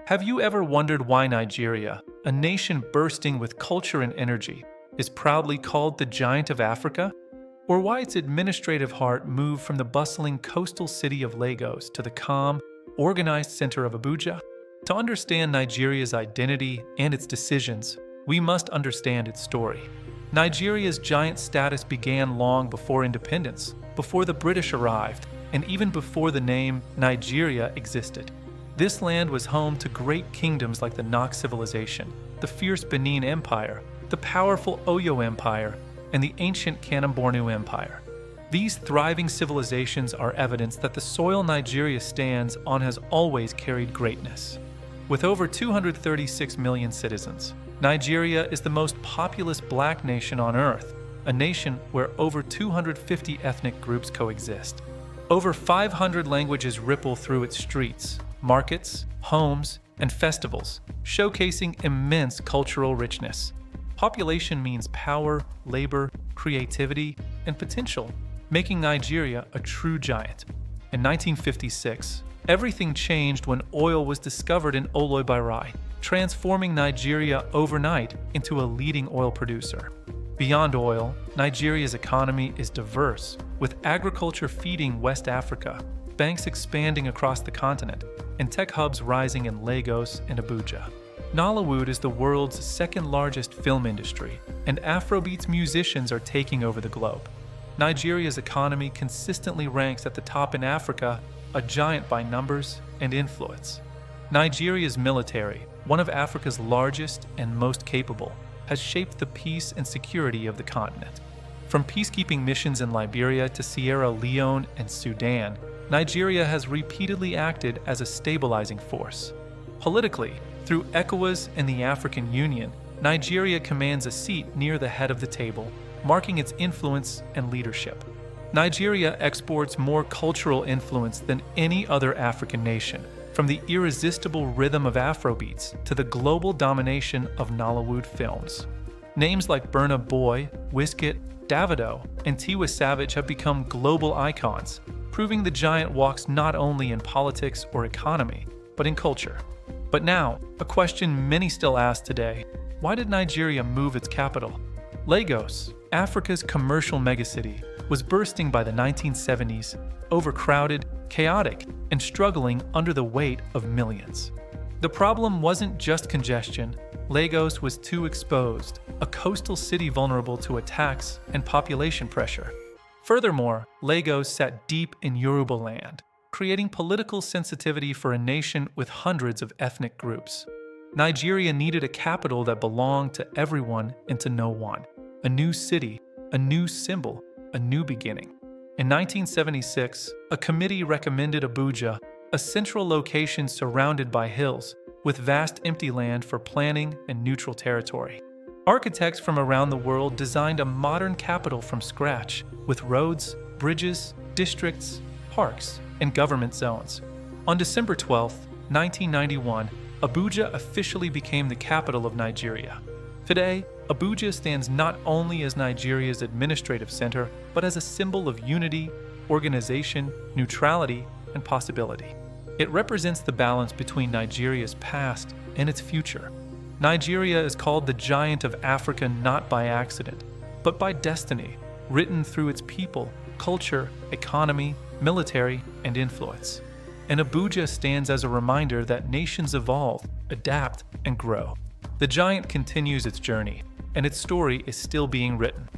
Have you ever wondered why Nigeria, a nation bursting with culture and energy, is proudly called the Giant of Africa? Or why its administrative heart moved from the bustling coastal city of Lagos to the calm, organized center of Abuja? To understand Nigeria's identity and its decisions, we must understand its story. Nigeria's giant status began long before independence, before the British arrived, and even before the name Nigeria existed. This land was home to great kingdoms like the Nox civilization, the fierce Benin Empire, the powerful Oyo Empire, and the ancient Kanem-Bornu Empire. These thriving civilizations are evidence that the soil Nigeria stands on has always carried greatness. With over 236 million citizens, Nigeria is the most populous black nation on earth, a nation where over 250 ethnic groups coexist. Over 500 languages ripple through its streets, markets, homes, and festivals, showcasing immense cultural richness. Population means power, labor, creativity, and potential, making Nigeria a true giant. In 1956, everything changed when oil was discovered in Oyo Empire, transforming Nigeria overnight into a leading oil producer. Beyond oil, Nigeria's economy is diverse, with agriculture feeding West Africa, banks expanding across the continent, and tech hubs rising in Lagos and Abuja. Nollywood is the world's second-largest film industry, and Afrobeats musicians are taking over the globe. Nigeria's economy consistently ranks at the top in Africa, a giant by numbers and influence. Nigeria's military, one of Africa's largest and most capable, has shaped the peace and security of the continent. From peacekeeping missions in Liberia to Sierra Leone and Sudan, Nigeria has repeatedly acted as a stabilizing force. Politically, through ECOWAS and the African Union, Nigeria commands a seat near the head of the table, marking its influence and leadership. Nigeria exports more cultural influence than any other African nation, from the irresistible rhythm of Afrobeats to the global domination of Nollywood films. Names like Burna Boy, Wizkid, Davido, and Tiwa Savage have become global icons, proving the giant walks not only in politics or economy, but in culture. But now, a question many still ask today: why did Nigeria move its capital? Lagos, Africa's commercial megacity, was bursting by the 1970s, overcrowded, chaotic, and struggling under the weight of millions. The problem wasn't just congestion. Lagos was too exposed, a coastal city vulnerable to attacks and population pressure. Furthermore, Lagos sat deep in Yoruba land, creating political sensitivity for a nation with hundreds of ethnic groups. Nigeria needed a capital that belonged to everyone and to no one. A new city, a new symbol, a new beginning. In 1976, a committee recommended Abuja, a central location surrounded by hills, with vast empty land for planning and neutral territory. Architects from around the world designed a modern capital from scratch, with roads, bridges, districts, parks, and government zones. On December 12, 1991, Abuja officially became the capital of Nigeria. Today, Abuja stands not only as Nigeria's administrative center, but as a symbol of unity, organization, neutrality, and possibility. It represents the balance between Nigeria's past and its future. Nigeria is called the Giant of Africa not by accident, but by destiny, written through its people, culture, economy, military, and influence. And Abuja stands as a reminder that nations evolve, adapt, and grow. The giant continues its journey, and its story is still being written.